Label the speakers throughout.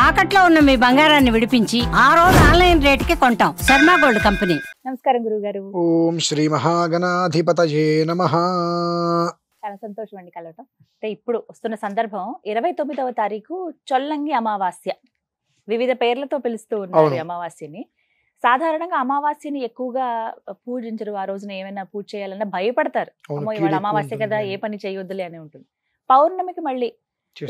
Speaker 1: తాకట్లో ఉన్న మీ బంగారాన్ని విడిపించి ఆ రోజు ఆన్లైన్ రేటుకి కొంటాం. Sharma gold company.
Speaker 2: నమస్కారం గురుగారు.
Speaker 3: ఓం శ్రీ మహాగణాధిపతయే నమః.
Speaker 2: చాలా సంతోషం అండి కలవటం. అంటే ఇప్పుడు వస్తున్న సందర్భం 29వ తారీఖు చొల్లంగి అమావాస్య. వివిధ పేర్లతో పిలుస్తూ ఉన్నారు అమావాస్యని. సాధారణంగా అమావాస్యని ఎక్కువగా పూజించరు. ఆ రోజున ఏమైనా పూజ చేయాలన్నా భయపడతారు. అమ్మో ఇవాళ అమావాస్య కదా, ఏ పని చేయొద్దులే అని ఉంటుంది. పౌర్ణమికి మళ్ళీ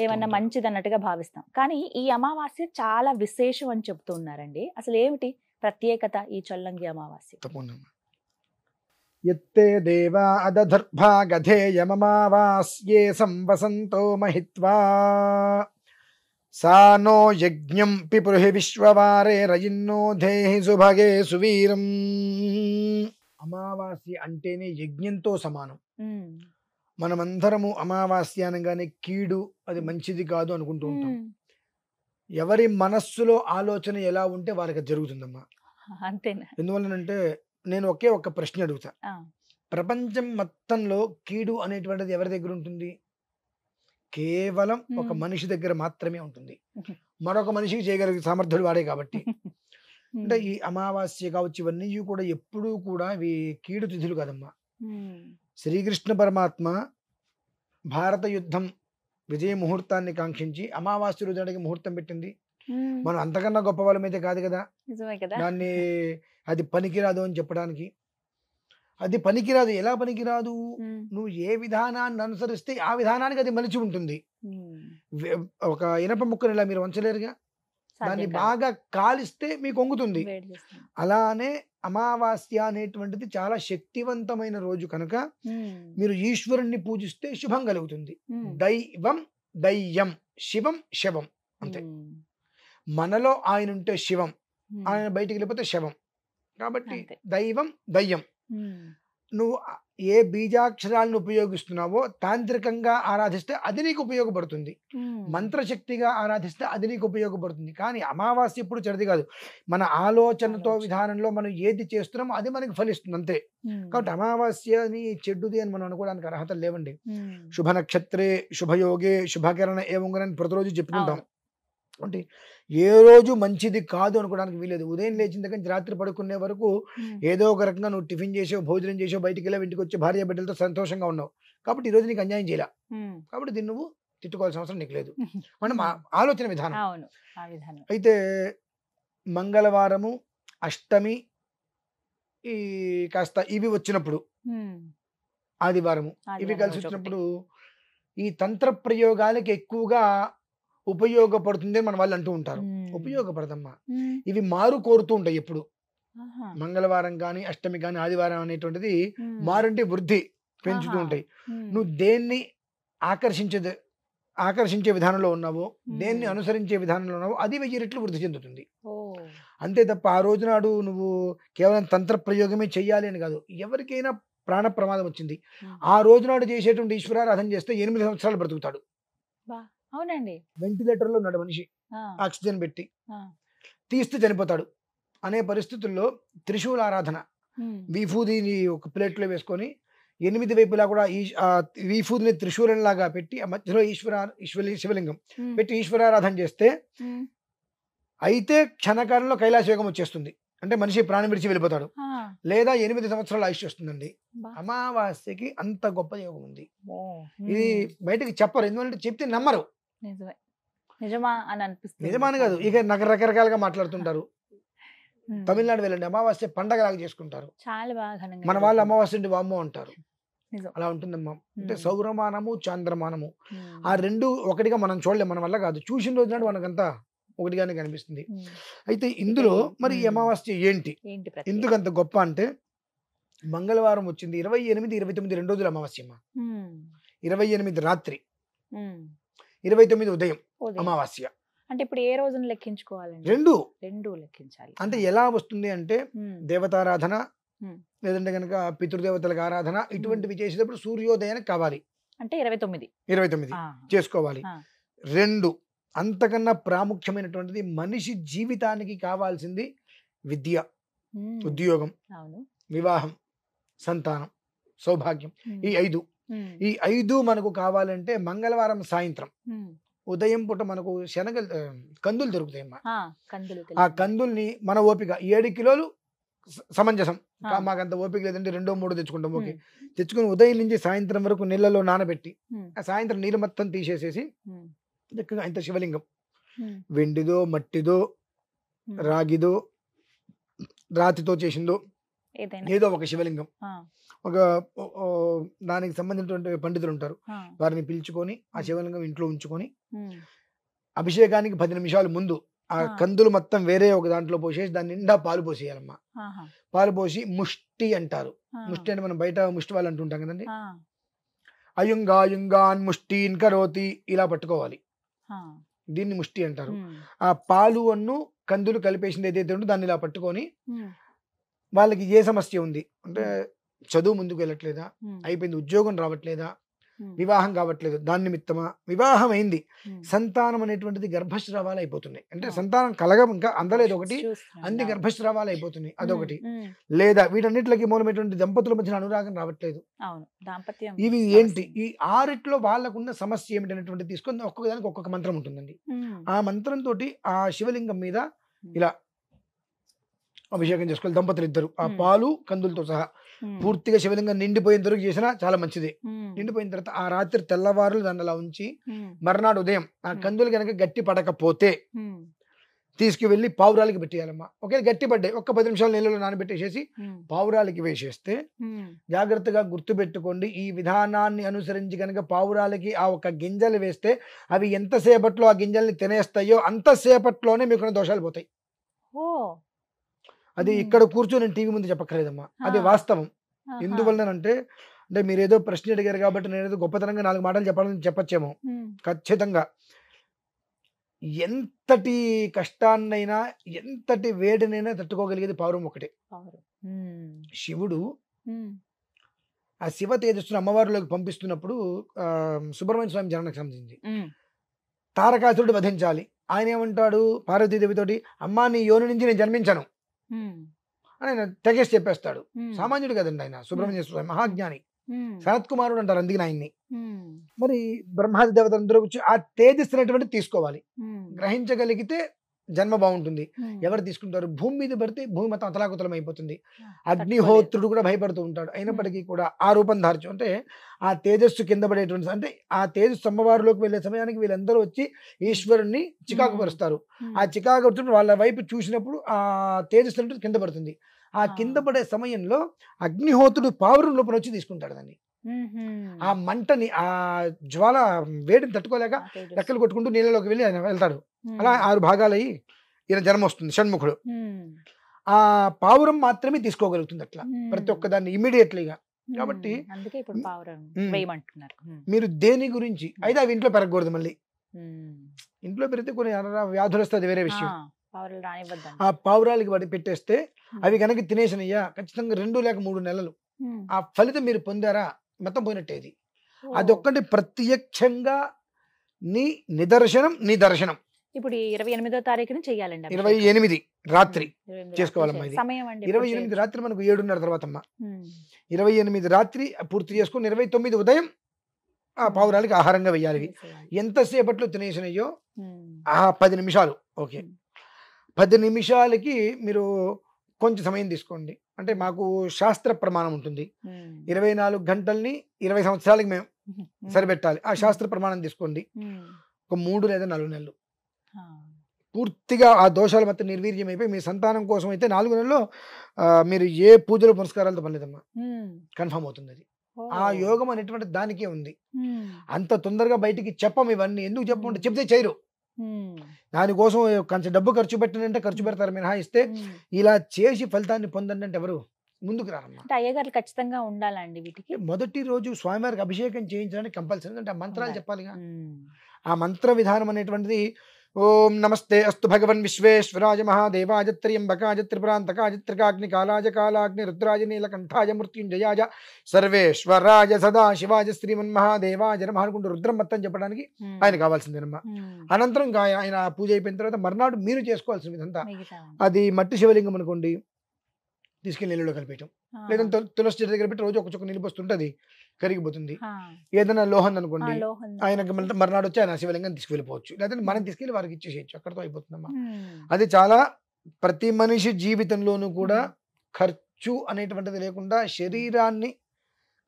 Speaker 2: ఏమన్నా మంచిది అన్నట్టుగా భావిస్తాం. కానీ ఈ అమావాస్య చాలా విశేషం అని చెప్తూ ఉన్నారండి. అసలు ఏమిటి ప్రత్యేకత ఈ చొల్లంగి అమావాస్య?
Speaker 3: యత్తే దేవా అదధర్భాగధేయమమావాస్యే సంవసంతో మహిత్వా సా నో యజ్ఞం పిపురుహి విశ్వవారే రయిన్నో దేహి సుభగే సువీరం. అమావాస్య అంటేనే యజ్ఞంతో సమానం. మనమందరము అమావాస్య అనగానే కీడు, అది మంచిది కాదు అనుకుంటూ ఉంటాం. ఎవరి మనస్సులో ఆలోచన ఎలా ఉంటే వారికి జరుగుతుందమ్మా.
Speaker 2: అంతేనా?
Speaker 3: ఎందువల్లనంటే నేను ఒక్క ప్రశ్న అడుగుతా. ప్రపంచం మొత్తంలో కీడు అనేటువంటిది ఎవరి దగ్గర ఉంటుంది? కేవలం ఒక మనిషి దగ్గర మాత్రమే ఉంటుంది. మరొక మనిషికి చేయగలిగే సామర్థ్యుడు వాడే కాబట్టి. అంటే ఈ అమావాస్య కావచ్చు, ఇవన్నీ కూడా ఎప్పుడూ కూడా ఇవి కీడు తిథులు కాదమ్మా. శ్రీకృష్ణ పరమాత్మ భారత యుద్ధం విజయ ముహూర్తాన్ని కాంక్షించి అమావాస్య రోజునాటికి ముహూర్తం పెట్టింది. మనం అంతకన్నా గొప్ప వాళ్ళమైతే కాదు కదా దాన్ని అది పనికిరాదు అని చెప్పడానికి. అది పనికిరాదు. ఎలా పనికిరాదు? నువ్వు ఏ విధానాన్ని అనుసరిస్తే ఆ విధానానికి అది మలిచి ఉంటుంది. ఒక ఇనప ముక్కను ఇలా మీరు వంచలేరుగా, దాన్ని బాగా కాలిస్తే మీకు వంగుతుంది. అలానే అమావాస్య అనేటువంటిది చాలా శక్తివంతమైన రోజు కనుక మీరు ఈశ్వరుణ్ణి పూజిస్తే శుభం కలుగుతుంది. దైవం దయ్యం, శివం శవం, అంతే. మనలో ఆయన ఉంటే శివం, ఆయన బయటికి వెళ్ళిపోతే శవం. కాబట్టి దైవం దయ్యం. నువ్వు ఏ బీజాక్షరాలను ఉపయోగిస్తున్నావో తాంత్రికంగా ఆరాధిస్తే అది నీకు ఉపయోగపడుతుంది. మంత్రశక్తిగా ఆరాధిస్తే అది నీకు ఉపయోగపడుతుంది. కానీ అమావాస్య ఇప్పుడు చెడ్డది కాదు. మన ఆలోచనతో విధానంలో మనం ఏది చేస్తున్నామో అది మనకి ఫలిస్తుంది, అంతే. కాబట్టి అమావాస్యని చెడ్డుది అని మనం అనుకోవడానికి అర్హత లేవండి. శుభ నక్షత్రే శుభయోగే శుభకరణ ఏముంగనని ప్రతిరోజు చెప్పుకుంటాం. అంటే ఏ రోజు మంచిది కాదు అనుకోవడానికి వీలేదు. ఉదయం లేచిన దగ్గర నుంచి రాత్రి పడుకునే వరకు ఏదో ఒక రకంగా నువ్వు టిఫిన్ చేసావు, భోజనం చేసావు, బయటికి వెళ్ళావు, ఇంటికి వచ్చి భార్య బిడ్డలతో సంతోషంగా ఉన్నావు. కాబట్టి ఈరోజు నీకు అన్యాయం చేయాల. కాబట్టి దీన్ని నువ్వు తిట్టుకోవాల్సిన అవసరం నీకు లేదు. మనం ఆలోచన విధానం. అయితే మంగళవారము, అష్టమి ఈ కాస్త ఇవి వచ్చినప్పుడు, ఆదివారము ఇవి కలిసి వచ్చినప్పుడు ఈ తంత్ర ప్రయోగాలకి ఎక్కువగా ఉపయోగపడుతుంది అని మన వాళ్ళు అంటూ ఉంటారు. ఉపయోగపడదమ్మా. ఇవి మారు కోరుతూ ఉంటాయి ఎప్పుడు. మంగళవారం కానీ అష్టమి కానీ ఆదివారం అనేటువంటిది మారంటే వృద్ధి పెంచుతూ ఉంటాయి. నువ్వు దేన్ని ఆకర్షించే విధానంలో ఉన్నావో, దేన్ని అనుసరించే విధానంలో ఉన్నావో అది 1000 రెట్లు వృద్ధి చెందుతుంది. అంతే తప్ప ఆ రోజు నాడు నువ్వు కేవలం తంత్ర ప్రయోగమే చెయ్యాలి అని కాదు. ఎవరికైనా ప్రాణ ప్రమాదం వచ్చింది, ఆ రోజు నాడు చేసేటువంటి ఈశ్వరారాధన చేస్తే 8 సంవత్సరాలు బ్రతుకుతాడు.
Speaker 2: అవునండి.
Speaker 3: వెంటిలేటర్ లో ఉన్నాడు మనిషి, ఆక్సిజన్ పెట్టి తీస్తే చనిపోతాడు అనే పరిస్థితుల్లో త్రిశూల ఆరాధన, వీఫూదిని ఒక ప్లేట్ లో వేసుకొని 8 వైపులా కూడా ఈ వీఫూదిని త్రిశూలంలాగా పెట్టి ఆ మధ్యలో శివలింగం పెట్టి ఈశ్వరారాధన చేస్తే అయితే క్షణకాలంలో కైలాస యోగం వచ్చేస్తుంది. అంటే మనిషి ప్రాణం విడిచి వెళ్ళిపోతాడు. లేదా 8 సంవత్సరాల ఆయుష్ వస్తుందండి. అమావాస్యకి అంత గొప్ప యోగం ఉంది. ఇది బయటకి చెప్పరు, ఎందుకంటే చెప్తే నమ్మరు.
Speaker 2: నిజమా అని అనిపిస్తుంది.
Speaker 3: నిజమాని కాదు, ఇక రకరకాలుగా మాట్లాడుతుంటారు. తమిళనాడు వెళ్ళండి, అమావాస్య పండగలాగా చేసుకుంటారు.
Speaker 2: చాలా బాగా
Speaker 3: మన వాళ్ళు అమావాస్య అంటే వామ్మో అంటారు. అలా ఉంటుందమ్మా. అంటే సౌరమానము చంద్రమానము ఆ రెండు ఒకటిగా మనం చూడలేం, మన వల్ల కాదు. చూసిన రోజు నాడు మనకంతా ఒకటిగానే కనిపిస్తుంది. అయితే ఇందులో మరి ఈ అమావాస్య ఏంటి, ఎందుకంత గొప్ప అంటే, మంగళవారం వచ్చింది 28, 29 2 రోజులు అమావాస్య అమ్మా. 28 రాత్రి, 29 ఉదయం అమావాస్య.
Speaker 2: అంటే ఇప్పుడు ఏ రోజున లెక్కించుకోవాలండి? రెండు లెక్కించాలి.
Speaker 3: అంటే ఎలా వస్తుంది అంటే దేవతారాధన లేదంటే కనుక పితృదేవతలకు ఆరాధన ఇటువంటివి చేసేటప్పుడు సూర్యోదయానికి కావాలి.
Speaker 2: అంటే 29
Speaker 3: చేసుకోవాలి. 2 అంతకన్నా ప్రాముఖ్యమైనటువంటిది మనిషి జీవితానికి కావాల్సింది విద్య, ఉద్యోగం, వివాహం, సంతానం, సౌభాగ్యం. ఈ 5 మనకు కావాలంటే మంగళవారం సాయంత్రం ఉదయం పూట మనకు శనగలు కందులు దొరుకుతాయమ్మా.
Speaker 2: కందులు
Speaker 3: ఆ కందుల్ని మన ఓపిక 7 కిలోలు సమంజసం. మాకు అంత ఓపిక లేదంటే 2-3 తెచ్చుకుంటాం. ఓకే, తెచ్చుకుని ఉదయం నుంచి సాయంత్రం వరకు నీళ్ళలో నానబెట్టి ఆ సాయంత్రం నీళ్ళు మొత్తం తీసేసేసి చక్కగా ఇంత శివలింగం, వెండిదో మట్టిదో రాగిదో రాతితో చేసిందో ఏదో ఒక శివలింగం, ఒక దానికి సంబంధించినటువంటి పండితులు ఉంటారు, వారిని పిలుచుకొని ఆ శివలింగం ఇంట్లో ఉంచుకొని అభిషేకానికి 10 నిమిషాల ముందు ఆ కందులు మొత్తం వేరే ఒక దాంట్లో పోసేసి దాని నిండా పాలు పోసేయాలమ్మా. పాలు పోసి ముష్టి అంటారు. ముష్టి అంటే మనం బయట ముష్టి వాళ్ళు అంటుంటాం కదండి. అయుంగాయుంగాన్ ముష్టిన్ కరోతి ఇలా పట్టుకోవాలి, దీన్ని ముష్టి అంటారు. ఆ పాలు అన్ను కందులు కలిపేసింది ఏదైతే ఉందో దాన్ని ఇలా పట్టుకొని వాళ్ళకి ఏ సమస్య ఉంది అంటే చదువు ముందుకు వెళ్ళట్లేదా, అయిపోయింది ఉద్యోగం రావట్లేదా, వివాహం కావట్లేదు, దాని నిమిత్తమా, వివాహం అయింది, సంతానం అనేటువంటిది గర్భస్రావాలు అయిపోతున్నాయి అంటే సంతానం కలగం ఇంకా అందలేదు ఒకటి, అన్ని గర్భస్రావాలు అయిపోతున్నాయి అదొకటి, లేదా వీటన్నిటికి మూలమైనటువంటి దంపతుల మధ్య అనురాగం రావట్లేదు, ఇవి ఏంటి, ఈ 6 వాళ్ళకున్న సమస్య ఏమిటనేటువంటి తీసుకొని ఒక్కొక్కదానికి ఒక్కొక్క మంత్రం ఉంటుందండి. ఆ మంత్రంతో ఆ శివలింగం మీద ఇలా అభిషేకం చేసుకోవాలి దంపతులు ఇద్దరు. ఆ పాలు కందులతో సహా పూర్తిగా శివలింగం నిండిపోయిన వరకు చేసినా చాలా మంచిది. నిండిపోయిన తర్వాత ఆ రాత్రి తెల్లవారులు దాన్ని అలా ఉంచి మర్నాడు ఉదయం ఆ కందులు కనుక గట్టి పడకపోతే తీసుకువెళ్ళి పావురాలకి పెట్టేయాలమ్మా. ఒకే గట్టి పడ్డాయి, ఒక్క 10 నిమిషాలు నీళ్ళలో నానబెట్టేసేసి పావురాలకి వేసేస్తే, జాగ్రత్తగా గుర్తుపెట్టుకోండి, ఈ విధానాన్ని అనుసరించి కనుక పావురాలకి ఆ ఒక గింజలు వేస్తే అవి ఎంతసేపట్లో ఆ గింజల్ని తినేస్తాయో అంతసేపట్లోనే మీకు దోషాలు పోతాయి. అది ఇక్కడ కూర్చొని నేను టీవీ ముందు చెప్పక్కర్లేదమ్మా, అది వాస్తవం. ఎందువల్లనంటే అంటే మీరు ఏదో ప్రశ్న అడిగారు కాబట్టి నేను ఏదో గొప్పతనంగా 4 మాటలు చెప్పాలని చెప్పచ్చేమో. ఖచ్చితంగా ఎంతటి కష్టాన్నైనా ఎంతటి వేడినైనా తట్టుకోగలిగేది పావురం ఒకటే. శివుడు ఆ శివ తేజస్సును అమ్మవారిలోకి పంపిస్తున్నప్పుడు సుబ్రహ్మణ్య స్వామి జననకు సంబంధించి తారకాసురుడు వధించాలి. ఆయన ఏమంటాడు పార్వతీదేవితోటి, అమ్మా నీ యోని నుంచి నేను జన్మించాను అని ఆయన తెగేసి చెప్పేస్తాడు. సామాన్యుడు కదండి ఆయన, సుబ్రహ్మణ్య స్వామి మహాజ్ఞాని, సనత్ కుమారుడు అంటారు అందుకని ఆయన్ని. మరి బ్రహ్మాది దేవతలందరూ వచ్చి ఆ తేజస్సు అనేటువంటి తీసుకోవాలి, గ్రహించగలిగితే జన్మ బాగుంటుంది. ఎవరు తీసుకుంటారు, భూమి మీద పడితే భూమి మొత్తం అతలాకుతలం అయిపోతుంది. అగ్నిహోత్రుడు కూడా భయపడుతూ ఉంటాడు, అయినప్పటికీ కూడా ఆ రూపం ధార్చు అంటే ఆ తేజస్సు కింద పడేటువంటి అంటే ఆ తేజస్సు అమ్మవారిలోకి వెళ్ళే సమయానికి వీళ్ళందరూ వచ్చి ఈశ్వరుణ్ణి చికాకు పరుస్తారు. ఆ చికాకు వాళ్ళ వైపు చూసినప్పుడు ఆ తేజస్సు అంటే కింద పడుతుంది. ఆ కింద పడే సమయంలో అగ్నిహోత్రుడు పావురం లోపల వచ్చి తీసుకుంటాడు దాన్ని. ఆ మంటని ఆ జ్వాల వేడిని తట్టుకోలేక రెక్కలు కొట్టుకుంటూ నీళ్ళలోకి వెళ్ళి ఆయన వెళ్తాడు. అలా 6 భాగాలయ్యి ఈయన జన్మ వస్తుంది షణ్ముఖుడు. ఆ పావురం మాత్రమే తీసుకోగలుగుతుంది అట్లా ప్రతి ఒక్కదాన్ని ఇమీడియట్లీగా. కాబట్టి మీరు దేని గురించి అయితే అవి ఇంట్లో పెరగకూడదు. మళ్ళీ ఇంట్లో పెరిగితే కొన్ని వ్యాధులు వస్తాయి, అది వేరే విషయం. ఆ పావురాలకి వాటి పెట్టేస్తే అవి కనుక తినేసినయ్యా ఖచ్చితంగా 2 లేక 3 నెలలు ఆ ఫలితం మీరు పొందారా మొత్తం పోయినట్టేది. అదొక్కటి ప్రత్యక్షంగా నీ నిదర్శనం, నీ దర్శనం.
Speaker 2: ఇప్పుడు 28వ తారీఖున చెయ్యాలండి.
Speaker 3: 28 రాత్రి చేసుకోవాలమ్మా. ఇది 28 రాత్రి మనకు 7:30 తర్వాత అమ్మా. 28 రాత్రి పూర్తి చేసుకుని 29 ఉదయం ఆ పావురాలకి ఆహారంగా వేయాలి. ఎంతసేపట్లో తినేసినయ్యో ఆ 10 నిమిషాలు. ఓకే, 10 నిమిషాలకి మీరు కొంచెం సమయం తీసుకోండి. అంటే మాకు శాస్త్ర ప్రమాణం ఉంటుంది, 24 గంటల్ని 20 సంవత్సరాలకి మేము సరిపెట్టాలి. ఆ శాస్త్ర ప్రమాణం తీసుకోండి. ఒక 3 లేదా 4 నెలలు పూర్తిగా ఆ దోషాలు మొత్తం నిర్వీర్యం అయిపోయి మీ సంతానం కోసం అయితే 4 నెలల్లో మీరు ఏ పూజలు పునస్కారాలతో పనిలేదమ్మా, కన్ఫర్మ్ అవుతుంది. అది ఆ యోగం అనేటువంటి దానికే ఉంది. అంత తొందరగా బయటికి చెప్పం ఇవన్నీ. ఎందుకు చెప్పమంటే చెప్తే చేయరు. దానికోసం కొంచెం డబ్బు ఖర్చు పెట్టినంటే ఖర్చు పెడతారు మినహాయిస్తే ఇలా చేసి ఫలితాన్ని పొందండి అంటే ఎవరు ముందుకు రారమ్మా.
Speaker 2: అయ్యగారు ఖచ్చితంగా ఉండాలండి వీటికి.
Speaker 3: మొదటి రోజు స్వామివారికి అభిషేకం చేయించడానికి కంపల్సరీ అంటే ఆ మంత్రాలు చెప్పాలిగా. ఆ మంత్ర విధానం అనేటువంటిది ఓం నమస్తే అస్తు భగవన్ విశ్వేశ్వరాయ మహాదేవాయ త్ర్యంబకాయ త్రిపురాంతకాయ త్రికాగ్నికాలాయ కాలాగ్ని రుద్రాయ నీలకంఠాయ మృత్యుంజయాయ సర్వేశ్వరాయ సదాశివాయ శ్రీమన్మహాదేవాయ నమః అనుకుంటూ రుద్రం మొత్తం చెప్పడానికి ఆయన కావాల్సిందేనమ్మా. అనంతరం ఆయన పూజ అయిపోయిన తర్వాత మర్నాడు మీరు చేసుకోవాల్సింది ఇదంతా. అది మట్టి శివలింగం అనుకోండి, తీసుకెళ్ళి నీళ్ళలో కలిపేయటం, లేదంటే తులసి చెట్టు దగ్గర పెట్టి రోజు ఒక చుక్క నీళ్ళు పోస్తుంటే కరిగిపోతుంది. ఏదైనా లోహం అనుకోండి, ఆయనకి మర్నాడు వచ్చి ఆయన శివలింగం తీసుకెళ్ళిపోవచ్చు, లేదంటే మనం తీసుకెళ్ళి వారికి ఇచ్చేసేయచ్చు, అక్కడతో అయిపోతుందమ్మా. అది చాలా ప్రతి మనిషి జీవితంలోనూ కూడా ఖర్చు అనేటువంటిది లేకుండా శరీరాన్ని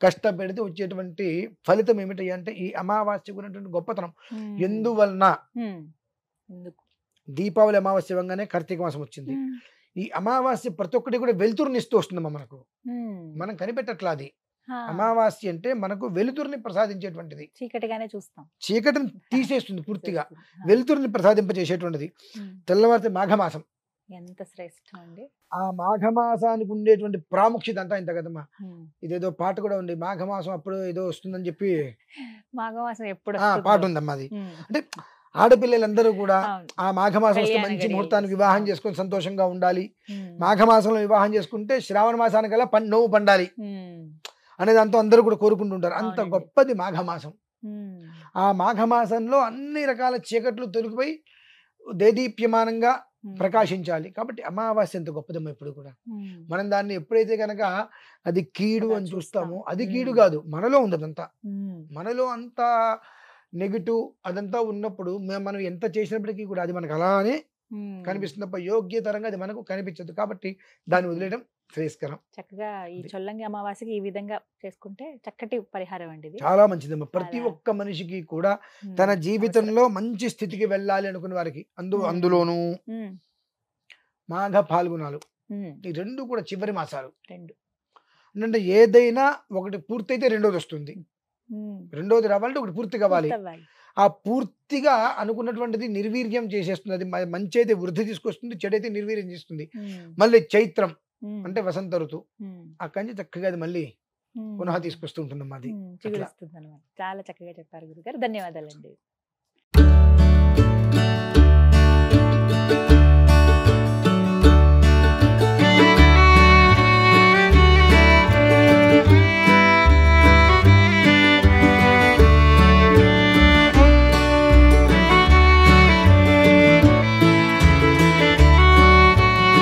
Speaker 3: కష్టపెడితే వచ్చేటువంటి ఫలితం ఏమిటి అంటే ఈ అమావాస్యకు ఉన్నటువంటి గొప్పతనం. ఎందువలన దీపావళి అమావాస్య ఇవ్వగానే కార్తీక మాసం వచ్చింది. ఈ అమావాస్య ప్రతి ఒక్కటి కూడా వెలుతురునిస్తూ వస్తుందమ్మా మనకు, మనం కనిపెట్టట్లా. అది అమావాస్య అంటే మనకు వెలుతురుని ప్రసాదించేటువంటిది,
Speaker 2: చీకటిగానే చూస్తాం,
Speaker 3: చీకటిని తీసేస్తుంది పూర్తిగా, వెలుతురుని ప్రసాదింపజేసేటువంటిది. తెల్లవారితే మాఘమాసం,
Speaker 2: ఎంత శ్రేష్టం అండి.
Speaker 3: ఆ మాఘమాసానికి ఉండేటువంటి ప్రాముఖ్యత అంతా ఇంత కదమ్మా. ఇదేదో పాట కూడా ఉంది, మాఘమాసం అప్పుడు ఏదో వస్తుందని చెప్పి
Speaker 2: మాఘమాసం ఎప్పుడు
Speaker 3: పాట ఉందమ్మా. అది అంటే ఆడపిల్లలందరూ కూడా ఆ మాఘమాసం వస్తే మంచి ముహూర్తానికి వివాహం చేసుకొని సంతోషంగా ఉండాలి, మాఘమాసంలో వివాహం చేసుకుంటే శ్రావణ మాసానికల్లా నోవు పండాలి అనే దాంతో అందరూ కూడా కోరుకుంటుంటారు. అంత గొప్పది మాఘమాసం. ఆ మాఘమాసంలో అన్ని రకాల చీకట్లు తొలగిపోయి దేదీప్యమానంగా ప్రకాశించాలి. కాబట్టి అమావాస్య ఎంత గొప్పదమ్మా. ఎప్పుడు కూడా మనం దాన్ని ఎప్పుడైతే కనుక అది కీడు అని చూస్తామో, అది కీడు కాదు, మనలో ఉంది అదంతా. మనలో అంత నెగిటివ్ అదంతా ఉన్నప్పుడు మనం ఎంత చేసినప్పటికీ కూడా అది మనకు అలానే కనిపిస్తుంది తప్ప యోగ్యతరంగా అది మనకు కనిపించదు. కాబట్టి దాన్ని వదిలేయడం శ్రేయస్కరం.
Speaker 2: చక్కగా ఈ చొల్లంగి అమావాస్యకి ఈ విధంగా చేసుకుంటే చక్కటి పరిహారం అండి.
Speaker 3: చాలా మంచిదమ్మా. ప్రతి ఒక్క మనిషికి కూడా తన జీవితంలో మంచి స్థితికి వెళ్ళాలి అనుకునే వారికి, అందులోనూ మాఘ పాల్గొనాలు ఈ రెండు కూడా చివరి మాసాలు. అంటే ఏదైనా ఒకటి పూర్తయితే రెండోది వస్తుంది, రెండోది రావాలంటే ఒకటి పూర్తి కావాలి. ఆ పూర్తిగా అనుకున్నటువంటిది నిర్వీర్యం చేసేస్తుంది. అది మంచి అయితే వృద్ధి తీసుకొస్తుంది, చెడైతే నిర్వీర్యం చేస్తుంది. మళ్ళీ చైత్రం అంటే వసంత ఋతు, అక్కడి నుంచి చక్కగా అది మళ్ళీ పునః తీసుకొస్తూ ఉంటుందమ్మా. అది
Speaker 2: చాలా చక్కగా చెప్పారు గురుగారు, ధన్యవాదాలండి.